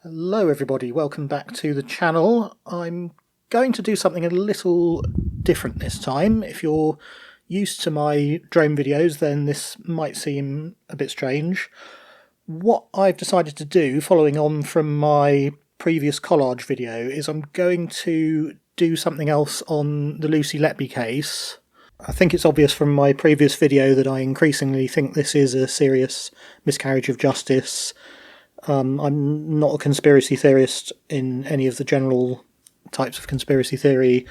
Hello everybody, welcome back to the channel. I'm going to do something a little different this time. If you're used to my drone videos, then this might seem a bit strange. What I've decided to do, following on from my previous collage video, is I'm going to do something else on the Lucy Letby case. I think it's obvious from my previous video that I increasingly think this is a serious miscarriage of justice. I'm not a conspiracy theorist in any of the general types of conspiracy theory,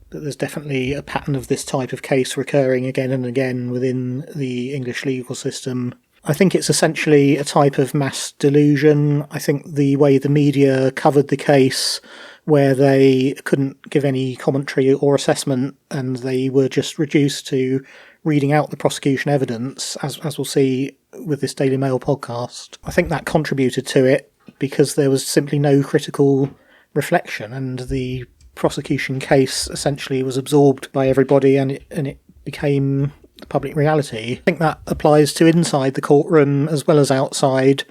but there's definitely a pattern of this type of case recurring again and again within the English legal system. I think it's essentially a type of mass delusion. I think the way the media covered the case, where they couldn't give any commentary or assessment and they were just reduced to reading out the prosecution evidence, as we'll see with this Daily Mail podcast. I think that contributed to it because there was simply no critical reflection, and the prosecution case essentially was absorbed by everybody and it became the public reality. I think that applies to inside the courtroom as well as outside.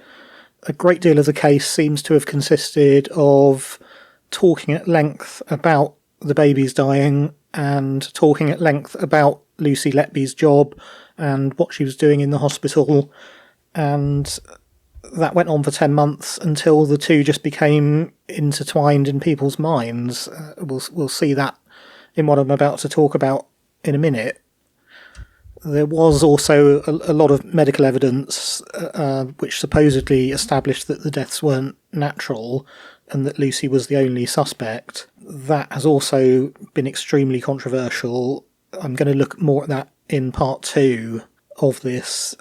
A great deal of the case seems to have consisted of talking at length about the babies dying and talking at length about Lucy Letby's job and what she was doing in the hospital, and that went on for 10 months until the two just became intertwined in people's minds. We'll see that in what I'm about to talk about in a minute. There was also a lot of medical evidence which supposedly established that the deaths weren't natural and that Lucy was the only suspect. That has also been extremely controversial. I'm going to look more at that in part 2 of this.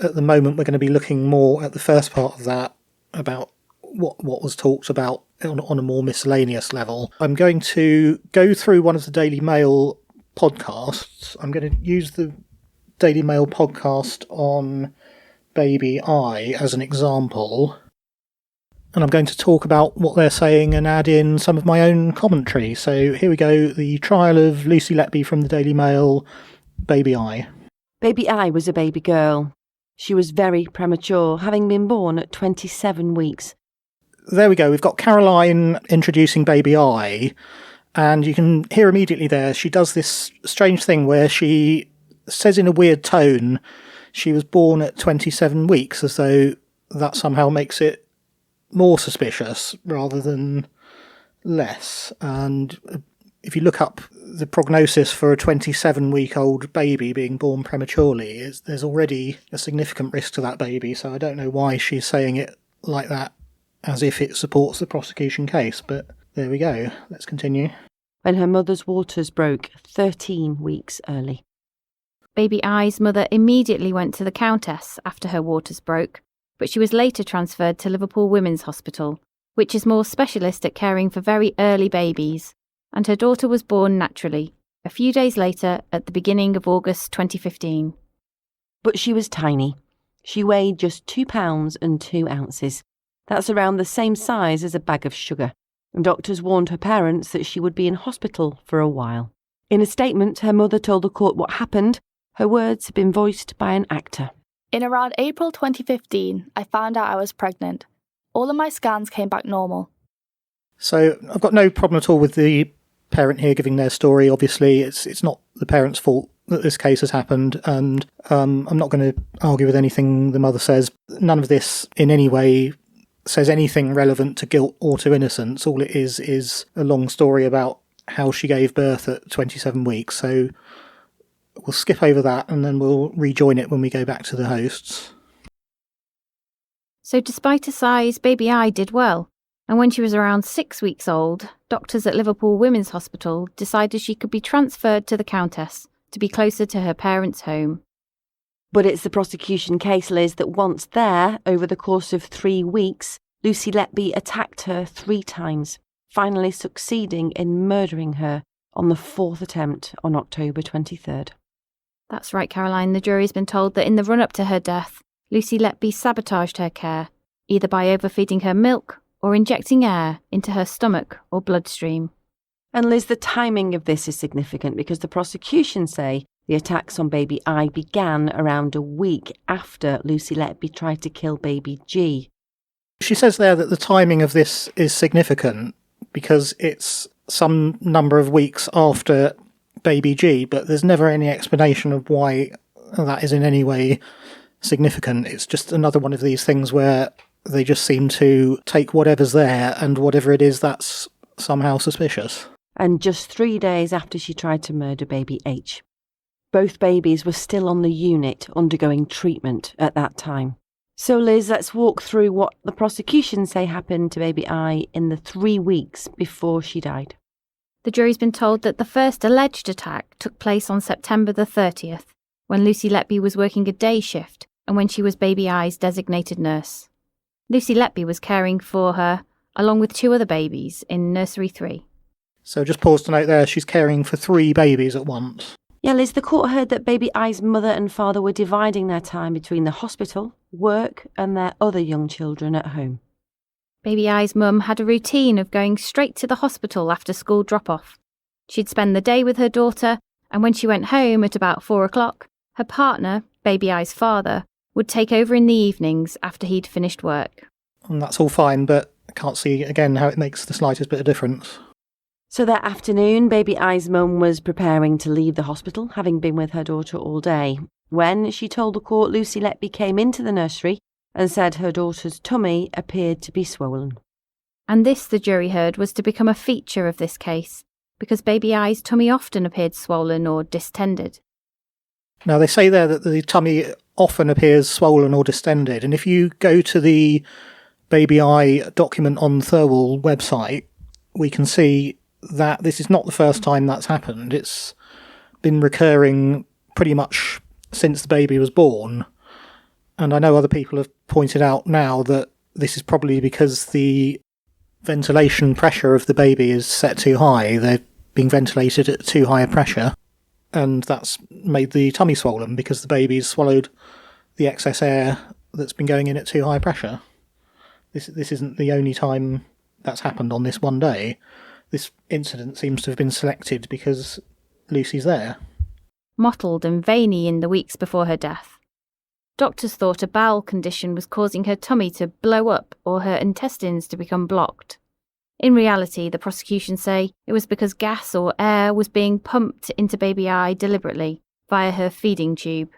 At the moment, we're going to be looking more at the first part of that, about what was talked about on a more miscellaneous level. I'm going to go through one of the Daily Mail podcasts. I'm going to use the Daily Mail podcast on Baby I as an example, and I'm going to talk about what they're saying and add in some of my own commentary. So here we go, the trial of Lucy Letby from the Daily Mail, Baby I. Baby I was a baby girl. She was very premature, having been born at 27 weeks. There we go, we've got Caroline introducing Baby I, and you can hear immediately there, she does this strange thing where she says in a weird tone she was born at 27 weeks, as though that somehow makes it more suspicious rather than less. And if you look up the prognosis for a 27-week-old baby being born prematurely, there's already a significant risk to that baby, so I don't know why she's saying it like that as if it supports the prosecution case, but there we go. Let's continue. When her mother's waters broke 13 weeks early. Baby I's mother immediately went to the Countess after her waters broke, but she was later transferred to Liverpool Women's Hospital, which is more specialist at caring for very early babies, and her daughter was born naturally, a few days later at the beginning of August 2015. But she was tiny. She weighed just 2 pounds and 2 ounces. That's around the same size as a bag of sugar, and doctors warned her parents that she would be in hospital for a while. In a statement, her mother told the court what happened. Her words had been voiced by an actor. In around April 2015, I found out I was pregnant. All of my scans came back normal. So I've got no problem at all with the parent here giving their story. Obviously, it's not the parent's fault that this case has happened, and I'm not going to argue with anything the mother says. None of this in any way says anything relevant to guilt or to innocence. All it is a long story about how she gave birth at 27 weeks. So we'll skip over that and then we'll rejoin it when we go back to the hosts. So despite her size, Baby I did well, and when she was around 6 weeks old, doctors at Liverpool Women's Hospital decided she could be transferred to the Countess to be closer to her parents' home. But it's the prosecution case, Liz, that once there, over the course of 3 weeks, Lucy Letby attacked her 3 times, finally succeeding in murdering her on the 4th attempt on October 23rd. That's right, Caroline. The jury's been told that in the run-up to her death, Lucy Letby sabotaged her care, either by overfeeding her milk or injecting air into her stomach or bloodstream. And Liz, the timing of this is significant because the prosecution say the attacks on Baby I began around a week after Lucy Letby tried to kill Baby G. She says there that the timing of this is significant because it's some number of weeks after baby G, but there's never any explanation of why that is in any way significant. It's just another one of these things where they just seem to take whatever's there, and whatever it is, that's somehow suspicious. And just 3 days after she tried to murder baby H. Both babies were still on the unit undergoing treatment at that time. So Liz, let's walk through what the prosecution say happened to baby I in the 3 weeks before she died. The jury's been told that the first alleged attack took place on September the 30th, when Lucy Letby was working a day shift and when she was baby I's designated nurse. Lucy Letby was caring for her, along with 2 other babies, in nursery 3. So just pause to note there, she's caring for 3 babies at once. Yeah, Liz, the court heard that baby I's mother and father were dividing their time between the hospital, work and their other young children at home. Baby I's mum had a routine of going straight to the hospital after school drop-off. She'd spend the day with her daughter, and when she went home at about 4 o'clock, her partner, baby I's father, would take over in the evenings after he'd finished work. And that's all fine, but I can't see, again, how it makes the slightest bit of difference. So that afternoon, baby I's mum was preparing to leave the hospital, having been with her daughter all day, when she told the court Lucy Letby came into the nursery and said her daughter's tummy appeared to be swollen. And this, the jury heard, was to become a feature of this case, because baby I's tummy often appeared swollen or distended. Now, they say there that the tummy often appears swollen or distended, and if you go to the baby I document on Thirlwall website, we can see that this is not the first time that's happened. It's been recurring pretty much since the baby was born. And I know other people have pointed out now that this is probably because the ventilation pressure of the baby is set too high. They're being ventilated at too high a pressure. And that's made the tummy swollen because the baby's swallowed the excess air that's been going in at too high pressure. This isn't the only time that's happened on this one day. This incident seems to have been selected because Lucy's there. Mottled and veiny in the weeks before her death. Doctors thought a bowel condition was causing her tummy to blow up or her intestines to become blocked. In reality, the prosecution say it was because gas or air was being pumped into baby I deliberately via her feeding tube.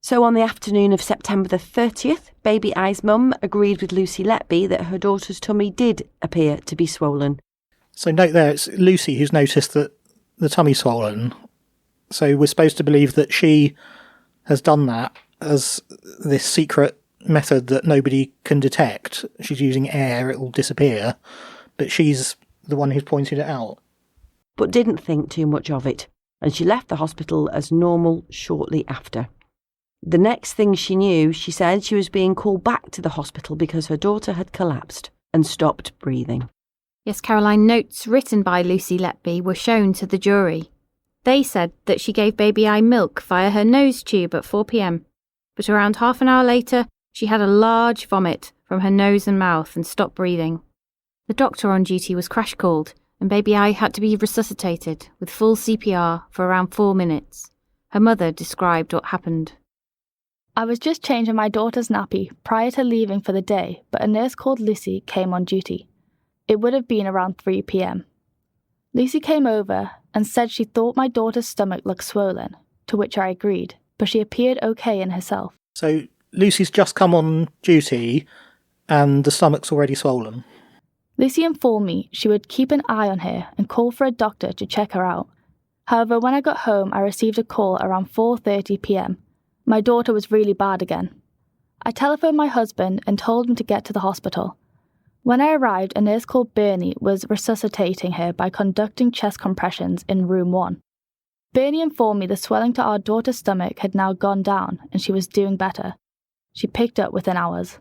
So on the afternoon of September the 30th, baby I's mum agreed with Lucy Letby that her daughter's tummy did appear to be swollen. So note there, it's Lucy who's noticed that the tummy's swollen. So we're supposed to believe that she has done that as this secret method that nobody can detect. She's using air, it will disappear. But she's the one who's pointed it out. But didn't think too much of it, and she left the hospital as normal shortly after. The next thing she knew, she said she was being called back to the hospital because her daughter had collapsed and stopped breathing. Yes, Caroline, notes written by Lucy Letby were shown to the jury. They said that she gave baby I milk via her nose tube at 4 p.m, but around half an hour later, she had a large vomit from her nose and mouth and stopped breathing. The doctor on duty was crash called, and baby I had to be resuscitated with full CPR for around 4 minutes. Her mother described what happened. I was just changing my daughter's nappy prior to leaving for the day, but a nurse called Lucy came on duty. It would have been around 3 p.m. Lucy came over and said she thought my daughter's stomach looked swollen, to which I agreed, but she appeared okay in herself. So Lucy's just come on duty and the stomach's already swollen. Lucy informed me she would keep an eye on her and call for a doctor to check her out. However, when I got home, I received a call around 4:30 p.m. My daughter was really bad again. I telephoned my husband and told him to get to the hospital. When I arrived, a nurse called Bernie was resuscitating her by conducting chest compressions in room 1. Bernie informed me the swelling to our daughter's stomach had now gone down and she was doing better. She picked up within hours.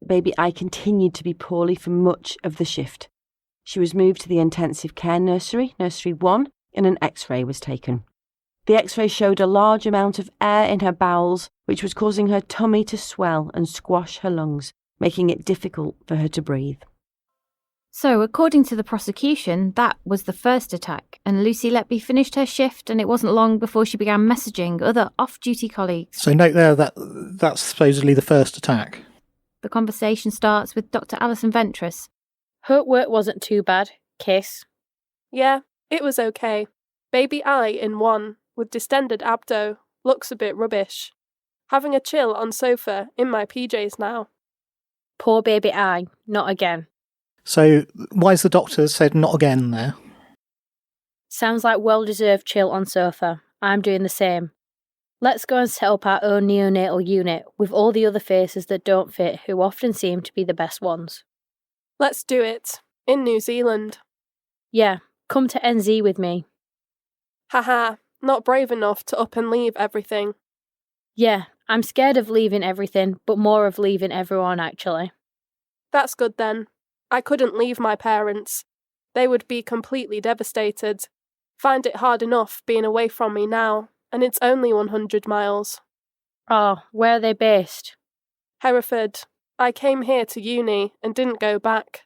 Baby I continued to be poorly for much of the shift. She was moved to the intensive care nursery, nursery 1, and an x-ray was taken. The x-ray showed a large amount of air in her bowels, which was causing her tummy to swell and squash her lungs, making it difficult for her to breathe. So, according to the prosecution, that was the first attack, and Lucy Letby finished her shift, and it wasn't long before she began messaging other off-duty colleagues. So note there that that's supposedly the first attack. The conversation starts with Dr. Alison Ventris. Hope work wasn't too bad. Kiss. Yeah, it was okay. Baby I in 1, with distended abdo, looks a bit rubbish. Having a chill on sofa in my PJs now. Poor baby I, not again. So why's the doctor said not again there? Sounds like well-deserved chill on sofa. I'm doing the same. Let's go and set up our own neonatal unit with all the other faces that don't fit who often seem to be the best ones. Let's do it. In New Zealand. Yeah, come to NZ with me. Haha, not brave enough to up and leave everything. Yeah, I'm scared of leaving everything, but more of leaving everyone actually. That's good then. I couldn't leave my parents. They would be completely devastated. Find it hard enough being away from me now, and it's only 100 miles. Oh, where are they based? Hereford. I came here to uni and didn't go back.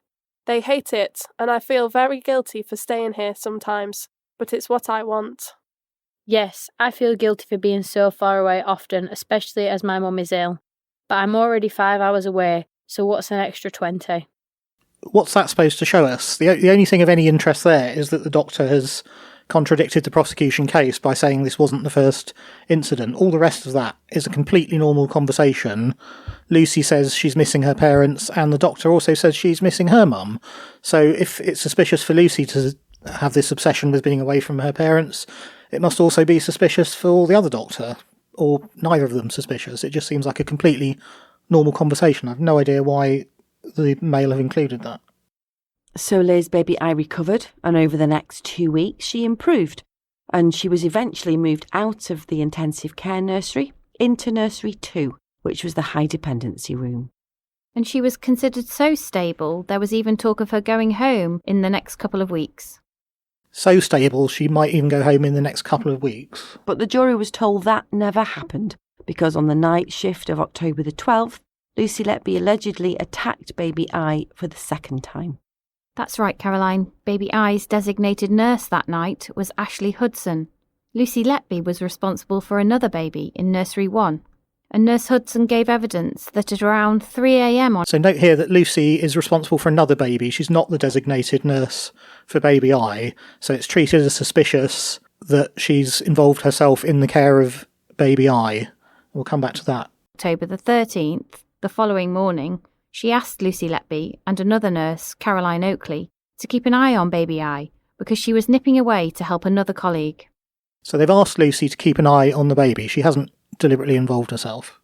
They hate it, and I feel very guilty for staying here sometimes, but it's what I want. Yes, I feel guilty for being so far away often, especially as my mum is ill. But I'm already 5 hours away, so what's an extra 20? What's that supposed to show us? The only thing of any interest there is that the doctor has contradicted the prosecution case by saying this wasn't the first incident. All the rest of that is a completely normal conversation. Lucy says she's missing her parents, and the doctor also says she's missing her mum. So if it's suspicious for Lucy to have this obsession with being away from her parents, it must also be suspicious for the other doctor, or neither of them suspicious. It just seems like a completely normal conversation. I've no idea why the Mail have included that. So Liz, baby I recovered, and over the next 2 weeks she improved, and she was eventually moved out of the intensive care nursery into nursery 2, which was the high dependency room. And she was considered so stable, there was even talk of her going home in the next couple of weeks. So stable she might even go home in the next couple of weeks. But the jury was told that never happened, because on the night shift of October the 12th, Lucy Letby allegedly attacked baby I for the second time. That's right, Caroline. Baby I's designated nurse that night was Ashley Hudson. Lucy Letby was responsible for another baby in nursery 1. And Nurse Hudson gave evidence that at around 3 a.m. on... So note here that Lucy is responsible for another baby. She's not the designated nurse for baby I, so it's treated as suspicious that she's involved herself in the care of baby I. We'll come back to that. October the 13th, the following morning, she asked Lucy Letby and another nurse, Caroline Oakley, to keep an eye on baby I because she was nipping away to help another colleague. So they've asked Lucy to keep an eye on the baby. She hasn't deliberately involved herself.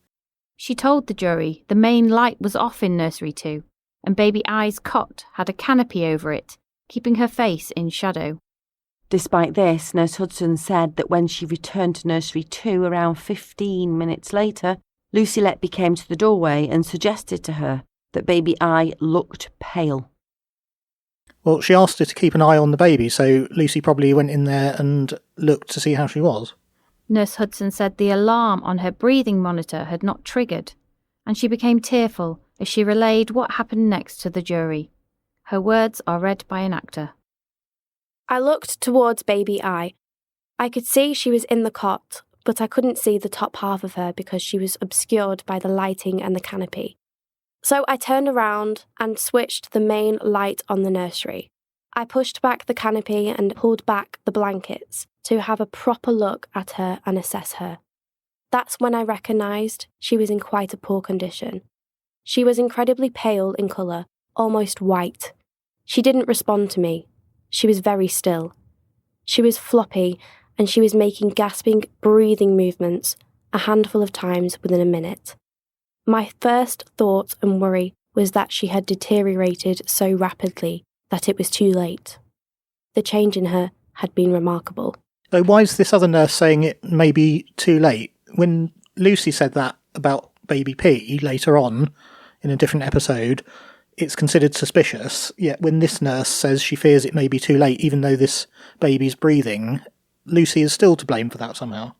She told the jury the main light was off in nursery 2, and baby I's cot had a canopy over it, keeping her face in shadow. Despite this, Nurse Hudson said that when she returned to nursery 2 around 15 minutes later, Lucy Letby came to the doorway and suggested to her that baby I looked pale. Well, she asked her to keep an eye on the baby, so Lucy probably went in there and looked to see how she was. Nurse Hudson said the alarm on her breathing monitor had not triggered, and she became tearful as she relayed what happened next to the jury. Her words are read by an actor. I looked towards baby I. I could see she was in the cot, but I couldn't see the top half of her because she was obscured by the lighting and the canopy. So I turned around and switched the main light on the nursery. I pushed back the canopy and pulled back the blankets to have a proper look at her and assess her. That's when I recognised she was in quite a poor condition. She was incredibly pale in colour, almost white. She didn't respond to me. She was very still. She was floppy, and she was making gasping, breathing movements a handful of times within a minute. My first thought and worry was that she had deteriorated so rapidly that it was too late. The change in her had been remarkable. So why is this other nurse saying it may be too late? When Lucy said that about baby P later on, in a different episode, it's considered suspicious, yet when this nurse says she fears it may be too late, even though this baby's breathing, Lucy is still to blame for that somehow.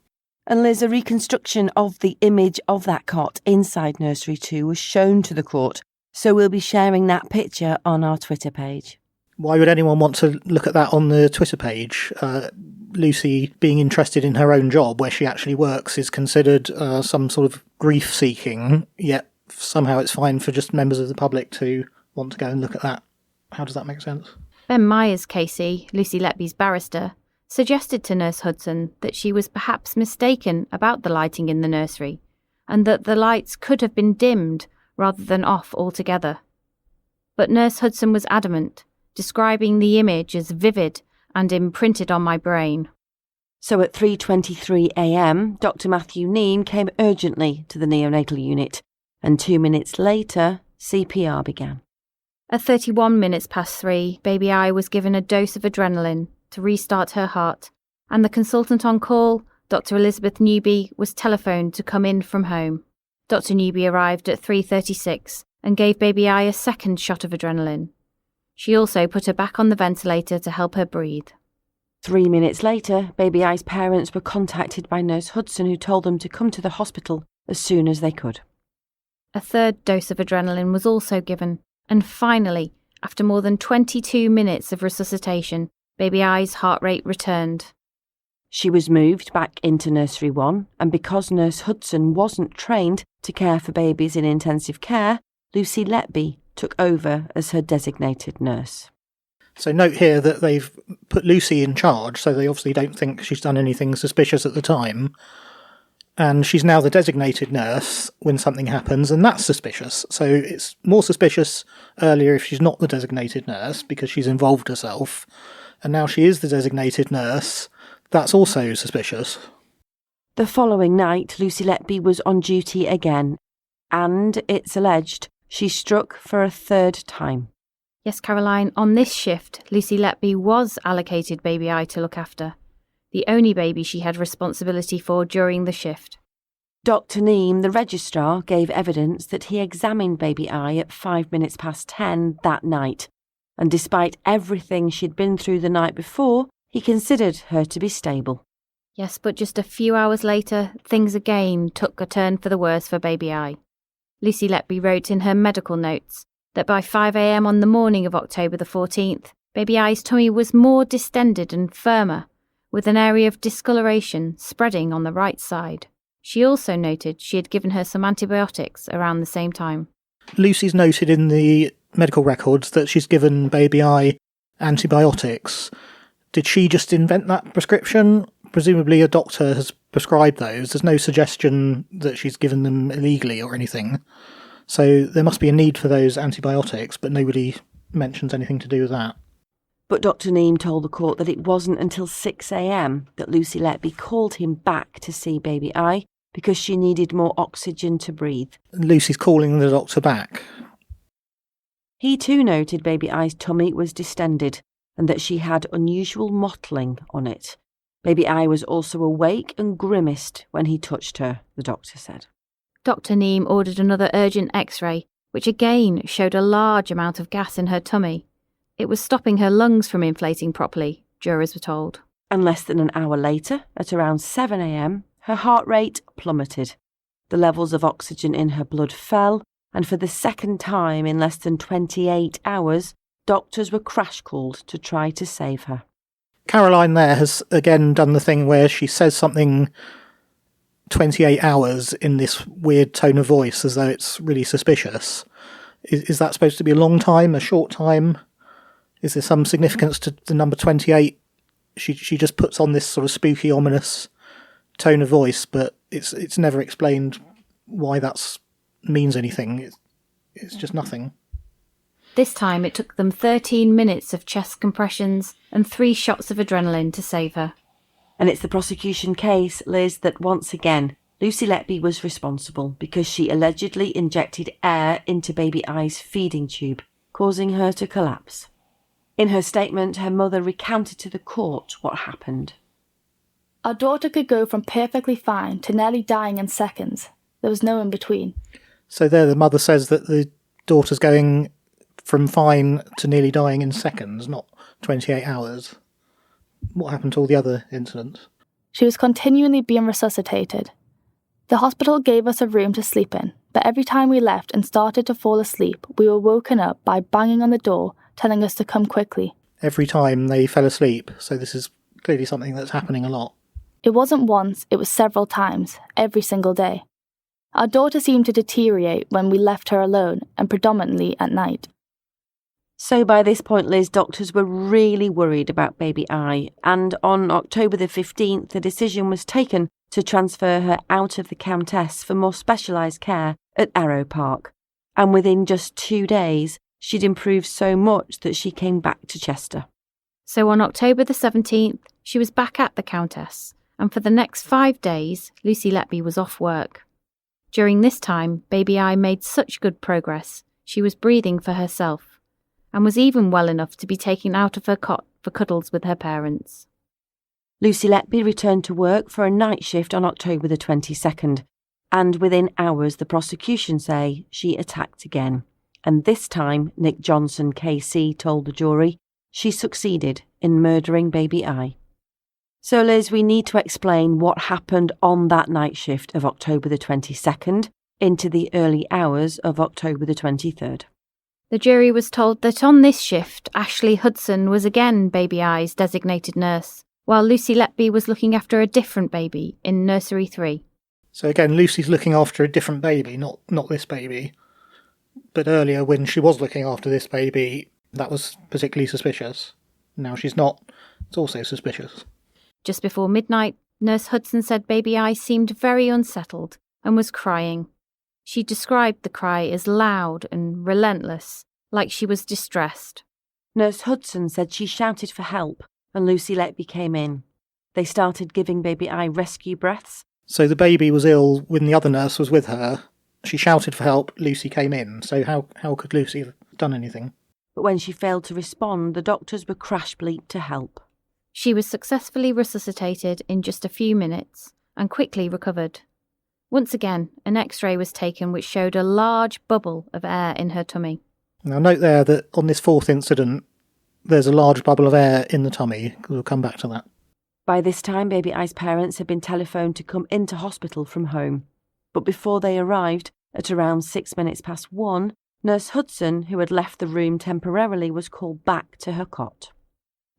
And Liz, a reconstruction of the image of that cot inside nursery 2 was shown to the court, so we'll be sharing that picture on our Twitter page. Why would anyone want to look at that on the Twitter page? Lucy being interested in her own job where she actually works is considered some sort of grief-seeking, yet somehow it's fine for just members of the public to want to go and look at that. How does that make sense? Ben Myers Casey, Lucy Letby's barrister, suggested to Nurse Hudson that she was perhaps mistaken about the lighting in the nursery, and that the lights could have been dimmed rather than off altogether. But Nurse Hudson was adamant, describing the image as vivid and imprinted on my brain. So at 3:23 a.m, Dr. Matthew Neame came urgently to the neonatal unit, and 2 minutes later, CPR began. At 31 minutes past 3, baby I was given a dose of adrenaline to restart her heart, and the consultant on call, Dr. Elizabeth Newby, was telephoned to come in from home. Dr. Newby arrived at 3:36 and gave baby I a second shot of adrenaline. She also put her back on the ventilator to help her breathe. 3 minutes later, baby I's parents were contacted by Nurse Hudson, who told them to come to the hospital as soon as they could. A third dose of adrenaline was also given, and finally, after more than 22 minutes of resuscitation, baby I's heart rate returned. She was moved back into Nursery 1, and because Nurse Hudson wasn't trained to care for babies in intensive care, Lucy Letby took over as her designated nurse. So note here that they've put Lucy in charge, so they obviously don't think she's done anything suspicious at the time. And she's now the designated nurse when something happens, and that's suspicious. So it's more suspicious earlier if she's not the designated nurse, because she's involved herself. And now she is the designated nurse. That's also suspicious. The following night, Lucy Letby was on duty again, and it's alleged she struck for a third time. Yes, Caroline, on this shift, Lucy Letby was allocated baby I to look after, the only baby she had responsibility for during the shift. Dr. Neame, the registrar, gave evidence that he examined baby I at 5 minutes past 10 that night, and despite everything she'd been through the night before, he considered her to be stable. Yes, but just a few hours later, things again took a turn for the worse for baby I. Lucy Letby wrote in her medical notes that by 5 a.m. on the morning of October the 14th, baby I's tummy was more distended and firmer, with an area of discoloration spreading on the right side. She also noted she had given her some antibiotics around the same time. Lucy's noted in the medical records that she's given baby I antibiotics. Did she just invent that prescription? Presumably a doctor has prescribed those. There's no suggestion that she's given them illegally or anything. So there must be a need for those antibiotics, but nobody mentions anything to do with that. But Dr. Neame told the court that it wasn't until 6 a.m. that Lucy Letby called him back to see baby I because she needed more oxygen to breathe. Lucy's calling the doctor back. He too noted baby I's tummy was distended and that she had unusual mottling on it. Baby I was also awake and grimaced when he touched her, the doctor said. Dr. Neame ordered another urgent X-ray, which again showed a large amount of gas in her tummy. It was stopping her lungs from inflating properly, jurors were told. And less than an hour later, at around 7 a.m, her heart rate plummeted. The levels of oxygen in her blood fell, and for the second time in less than 28 hours, doctors were crash-called to try to save her. Caroline there has again done the thing where she says something 28 hours in this weird tone of voice as though it's really suspicious. Is that supposed to be a long time, a short time? Is there some significance to the number 28? She just puts on this sort of spooky, ominous tone of voice, but it's never explained why that means anything. It's just nothing. This time it took them 13 minutes of chest compressions and 3 shots of adrenaline to save her. And it's the prosecution case, Liz, that once again, Lucy Letby was responsible because she allegedly injected air into baby I's feeding tube, causing her to collapse. In her statement, her mother recounted to the court what happened. Our daughter could go from perfectly fine to nearly dying in seconds. There was no in between. So there the mother says that the daughter's going from fine to nearly dying in seconds, not 28 hours. What happened to all the other incidents? She was continually being resuscitated. The hospital gave us a room to sleep in, but every time we left and started to fall asleep, we were woken up by banging on the door, telling us to come quickly. Every time they fell asleep, so this is clearly something that's happening a lot. It wasn't once, it was several times, every single day. Our daughter seemed to deteriorate when we left her alone, and predominantly at night. So by this point, Liz, doctors were really worried about baby I, and on October the 15th, the decision was taken to transfer her out of the Countess for more specialised care at Arrow Park. And within just 2 days, she'd improved so much that she came back to Chester. So on October the 17th, she was back at the Countess, and for the next 5 days, Lucy Letby was off work. During this time, baby I made such good progress, she was breathing for herself, and was even well enough to be taken out of her cot for cuddles with her parents. Lucy Letby returned to work for a night shift on October the 22nd, and within hours the prosecution say she attacked again. And this time, Nick Johnson, KC, told the jury she succeeded in murdering baby I. So Liz, we need to explain what happened on that night shift of October the 22nd into the early hours of October the 23rd. The jury was told that on this shift, Ashley Hudson was again baby I's designated nurse, while Lucy Letby was looking after a different baby in nursery 3. So again, Lucy's looking after a different baby, not this baby. But earlier, when she was looking after this baby, that was particularly suspicious. Now she's not. It's also suspicious. Just before midnight, Nurse Hudson said baby I seemed very unsettled and was crying. She described the cry as loud and relentless, like she was distressed. Nurse Hudson said she shouted for help, and Lucy Letby came in. They started giving baby I rescue breaths. So the baby was ill when the other nurse was with her. She shouted for help, Lucy came in. So how could Lucy have done anything? But when she failed to respond, the doctors were crash-bleeped to help. She was successfully resuscitated in just a few minutes and quickly recovered. Once again, an X-ray was taken which showed a large bubble of air in her tummy. Now note there that on this fourth incident, there's a large bubble of air in the tummy. We'll come back to that. By this time, baby I's parents had been telephoned to come into hospital from home. But before they arrived, at around 1:06, Nurse Hudson, who had left the room temporarily, was called back to her cot.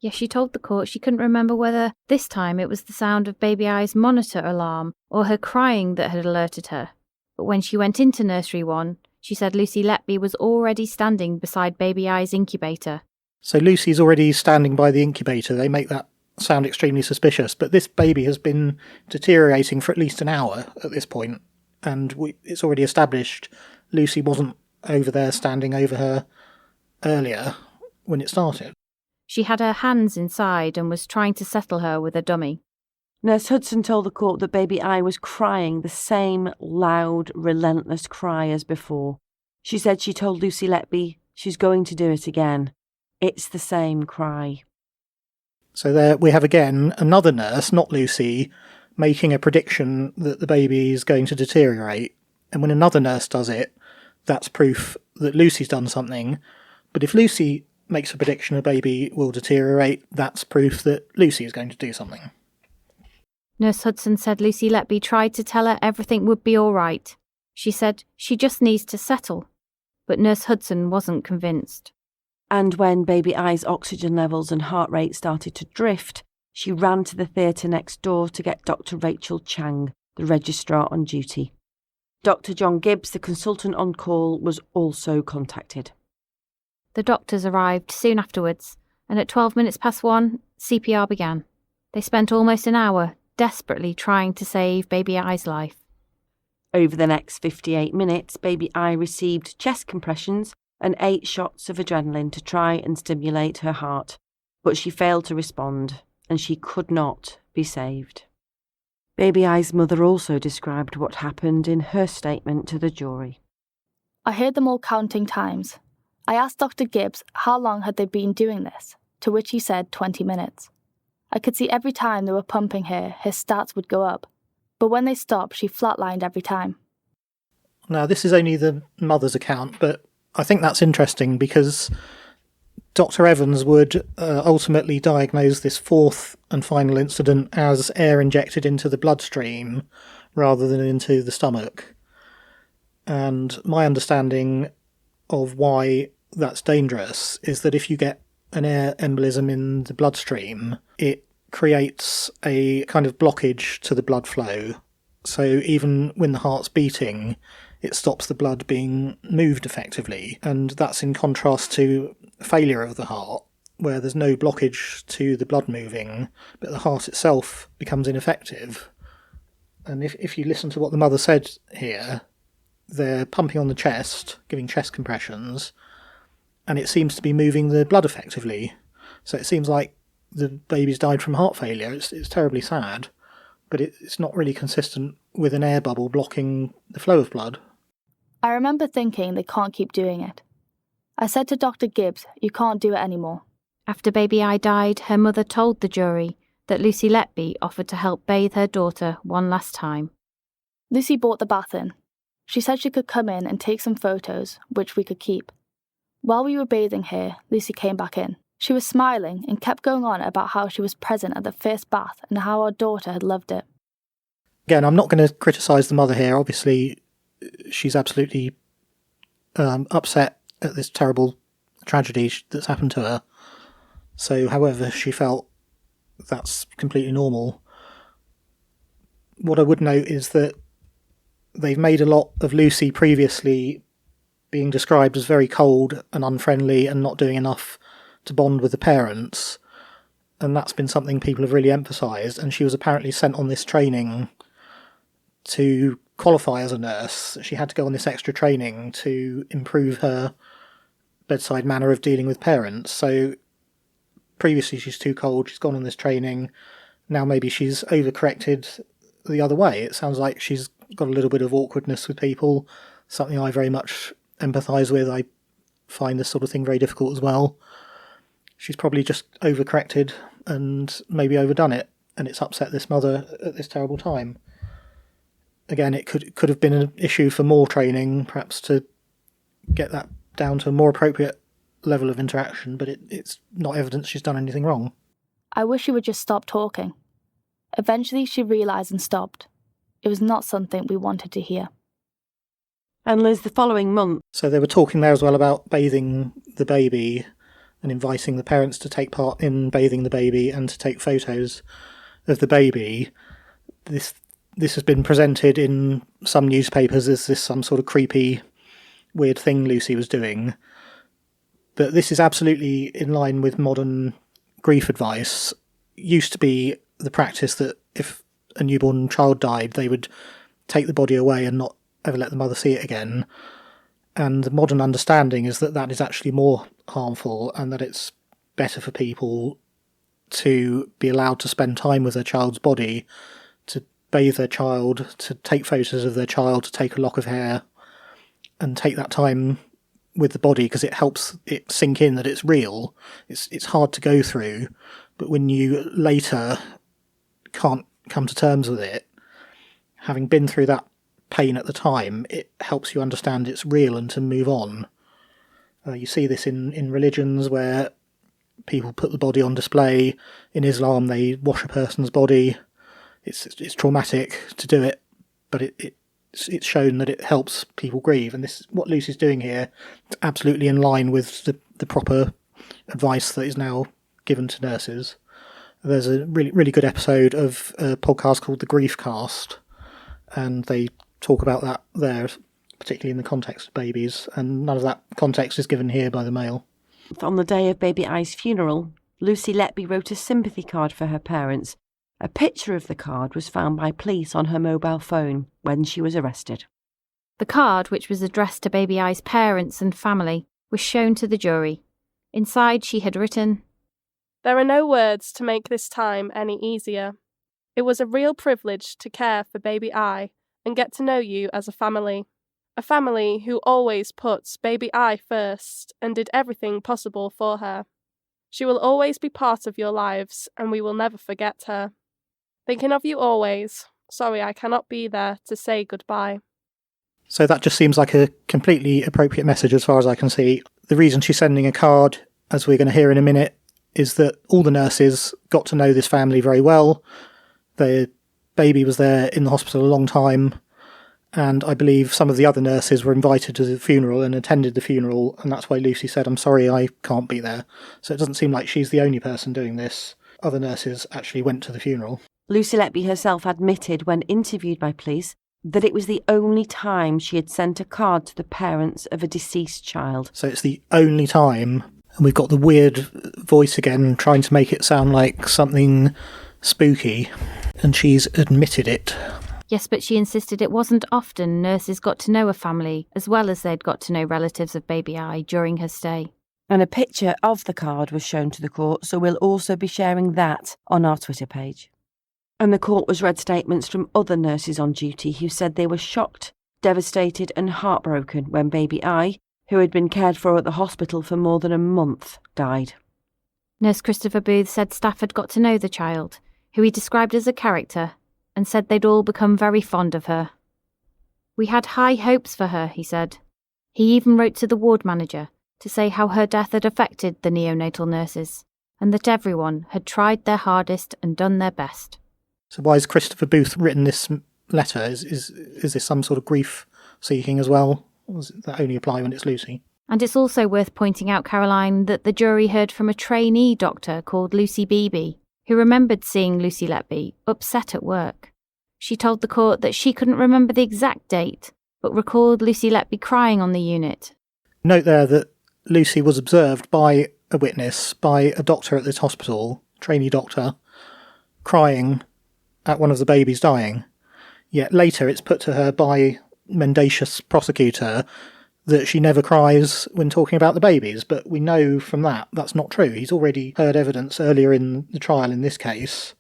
Yes, she told the court she couldn't remember whether this time it was the sound of baby I's monitor alarm or her crying that had alerted her. But when she went into nursery 1, she said Lucy Letby was already standing beside baby I's incubator. So Lucy's already standing by the incubator. They make that sound extremely suspicious. But this baby has been deteriorating for at least an hour at this point, and it's already established Lucy wasn't over there standing over her earlier when it started. She had her hands inside and was trying to settle her with a dummy. Nurse Hudson told the court that baby I was crying the same loud, relentless cry as before. She said she told Lucy Letby she's going to do it again. It's the same cry. So there we have again another nurse, not Lucy, making a prediction that the baby is going to deteriorate. And when another nurse does it, that's proof that Lucy's done something. But if Lucy makes a prediction a baby will deteriorate, that's proof that Lucy is going to do something. Nurse Hudson said Lucy Letby tried to tell her everything would be all right. She said she just needs to settle. But Nurse Hudson wasn't convinced. And when baby I's oxygen levels and heart rate started to drift, she ran to the theatre next door to get Dr. Rachel Chang, the registrar on duty. Dr. John Gibbs, the consultant on call, was also contacted. The doctors arrived soon afterwards, and at 1:12, CPR began. They spent almost an hour desperately trying to save baby I's life. Over the next 58 minutes, baby I received chest compressions and 8 shots of adrenaline to try and stimulate her heart, but she failed to respond, and she could not be saved. Baby I's mother also described what happened in her statement to the jury. I heard them all counting times. I asked Dr. Gibbs how long had they been doing this, to which he said 20 minutes. I could see every time they were pumping her, her stats would go up, but when they stopped, she flatlined every time. Now, this is only the mother's account, but I think that's interesting because Dr. Evans would ultimately diagnose this fourth and final incident as air injected into the bloodstream rather than into the stomach. And my understanding of why that's dangerous is that if you get an air embolism in the bloodstream, it creates a kind of blockage to the blood flow, So even when the heart's beating, it stops the blood being moved effectively. And that's in contrast to failure of the heart, where there's no blockage to the blood moving, but the heart itself becomes ineffective. And if you listen to what the mother said here, they're pumping on the chest, giving chest compressions, and it seems to be moving the blood effectively. So it seems like the baby's died from heart failure. It's terribly sad, but it's not really consistent with an air bubble blocking the flow of blood. I remember thinking they can't keep doing it. I said to Dr. Gibbs, you can't do it anymore. After baby I died, her mother told the jury that Lucy Letby offered to help bathe her daughter one last time. Lucy brought the bath in. She said she could come in and take some photos, which we could keep. While we were bathing here, Lucy came back in. She was smiling and kept going on about how she was present at the first bath and how our daughter had loved it. Again, I'm not going to criticise the mother here. Obviously, she's absolutely upset at this terrible tragedy that's happened to her. So however she felt, that's completely normal. What I would note is that they've made a lot of Lucy previously being described as very cold and unfriendly and not doing enough to bond with the parents. And that's been something people have really emphasised. And she was apparently sent on this training to qualify as a nurse. She had to go on this extra training to improve her bedside manner of dealing with parents. So previously she's too cold, she's gone on this training. Now maybe she's overcorrected the other way. It sounds like she's got a little bit of awkwardness with people, something I very much empathise with. I find this sort of thing very difficult as well. She's probably just overcorrected and maybe overdone it, and it's upset this mother at this terrible time. Again, it could have been an issue for more training, perhaps to get that down to a more appropriate level of interaction, but it's not evidence she's done anything wrong. I wish she would just stop talking. Eventually she realised and stopped. It was not something we wanted to hear. And Liz, the following month... So they were talking there as well about bathing the baby and inviting the parents to take part in bathing the baby and to take photos of the baby. This has been presented in some newspapers as this some sort of creepy, weird thing Lucy was doing. But this is absolutely in line with modern grief advice. It used to be the practice that if a newborn child died, they would take the body away and not ever let the mother see it again. And the modern understanding is that that is actually more harmful and that it's better for people to be allowed to spend time with their child's body, to bathe their child, to take photos of their child, to take a lock of hair and take that time with the body, because it helps it sink in that it's real. It's hard to go through, but when you later can't come to terms with it, having been through that pain at the time, it helps you understand it's real and to move on. You see this in religions where people put the body on display. In Islam, they wash a person's body. It's traumatic to do it, but it's shown that it helps people grieve, and this is what Lucy's doing here. It's absolutely in line with the proper advice that is now given to nurses. There's a really good episode of a podcast called the Griefcast, and they talk about that there, particularly in the context of babies, and none of that context is given here by the Mail. On the day of baby I's funeral, Lucy Letby wrote a sympathy card for her parents. A picture of the card was found by police on her mobile phone when she was arrested. The card, which was addressed to baby I's parents and family, was shown to the jury. Inside she had written, "There are no words to make this time any easier. It was a real privilege to care for baby I and get to know you as a family who always puts baby I first and did everything possible for her. She will always be part of your lives and we will never forget her. Thinking of you always. Sorry I cannot be there to say goodbye." So that just seems like a completely appropriate message as far as I can see. The reason she's sending a card, as we're going to hear in a minute, is that all the nurses got to know this family very well. The baby was there in the hospital a long time, and I believe some of the other nurses were invited to the funeral and attended the funeral, and that's why Lucy said, "I'm sorry, I can't be there." So it doesn't seem like she's the only person doing this. Other nurses actually went to the funeral. Lucy Letby herself admitted when interviewed by police that it was the only time she had sent a card to the parents of a deceased child. So it's the only time, and we've got the weird voice again trying to make it sound like something spooky, and she's admitted it. Yes, but she insisted it wasn't often nurses got to know a family, as well as they'd got to know relatives of baby I during her stay. And a picture of the card was shown to the court, so we'll also be sharing that on our Twitter page. And the court was read statements from other nurses on duty who said they were shocked, devastated and heartbroken when baby I, who had been cared for at the hospital for more than a month, died. Nurse Christopher Booth said staff had got to know the child, who he described as a character, and said they'd all become very fond of her. We had high hopes for her, he said. He even wrote to the ward manager to say how her death had affected the neonatal nurses, and that everyone had tried their hardest and done their best. So why has Christopher Booth written this letter? Is this some sort of grief seeking as well? Or does that only apply when it's Lucy? And it's also worth pointing out, Caroline, that the jury heard from a trainee doctor called Lucy Beebe, who remembered seeing Lucy Letby upset at work. She told the court that she couldn't remember the exact date, but recalled Lucy Letby crying on the unit. Note there that Lucy was observed by a witness, by a doctor at this hospital, trainee doctor, crying at one of the babies dying. Yet later it's put to her by mendacious prosecutor that she never cries when talking about the babies, but we know from that that's not true. He's already heard evidence earlier in the trial in this case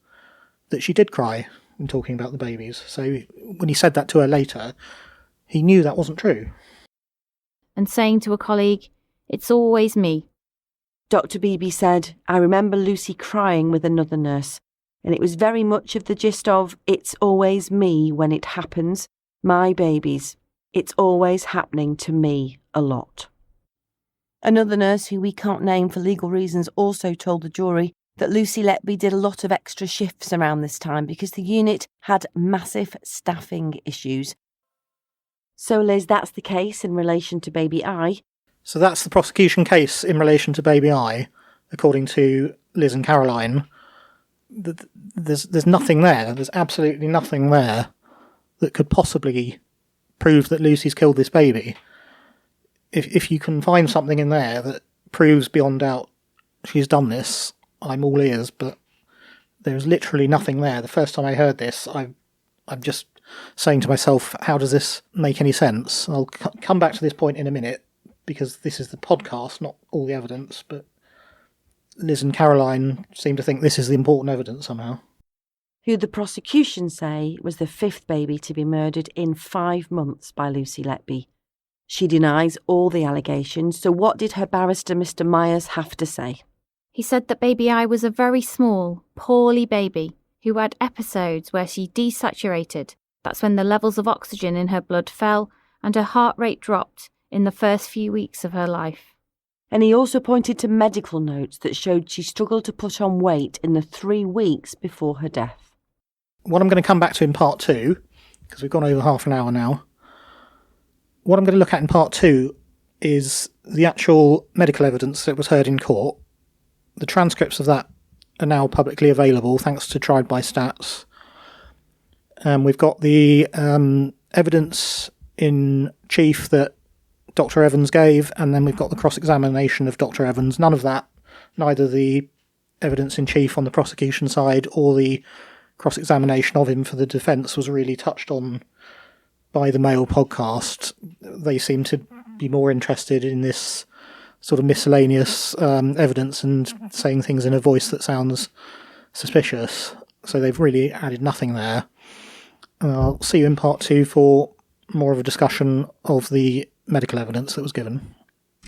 that she did cry when talking about the babies. So when he said that to her later, he knew that wasn't true. And saying to a colleague, "It's always me." Dr. Beebe said, "I remember Lucy crying with another nurse, and it was very much of the gist of, it's always me when it happens, my babies. It's always happening to me a lot." Another nurse, who we can't name for legal reasons, also told the jury that Lucy Letby did a lot of extra shifts around this time because the unit had massive staffing issues. So Liz, that's the case in relation to baby I. So that's the prosecution case in relation to baby I, according to Liz and Caroline. There's nothing there. There's absolutely nothing there that could possibly prove that Lucy's killed this baby. If you can find something in there that proves beyond doubt she's done this, I'm all ears, but there's literally nothing there. The first time I heard this, I'm just saying to myself, how does this make any sense? I'll come back to this point in a minute, because this is the podcast, not all the evidence, but Liz and Caroline seem to think this is the important evidence somehow. Who the prosecution say was the fifth baby to be murdered in 5 months by Lucy Letby. She denies all the allegations, so what did her barrister, Mr. Myers, have to say? He said that baby I was a very small, poorly baby who had episodes where she desaturated. That's when the levels of oxygen in her blood fell and her heart rate dropped in the first few weeks of her life. And he also pointed to medical notes that showed she struggled to put on weight in the 3 weeks before her death. What I'm going to come back to in part 2, because we've gone over half an hour now, what I'm going to look at in part 2 is the actual medical evidence that was heard in court. The transcripts of that are now publicly available thanks to Tried by Stats. We've got the evidence in chief that Dr. Evans gave, and then we've got the cross-examination of Dr. Evans. None of that, neither the evidence in chief on the prosecution side or the cross-examination of him for the defence, was really touched on by the Mail podcast. They seem to be more interested in this sort of miscellaneous evidence and saying things in a voice that sounds suspicious. So they've really added nothing there. I'll see you in part 2 for more of a discussion of the medical evidence that was given.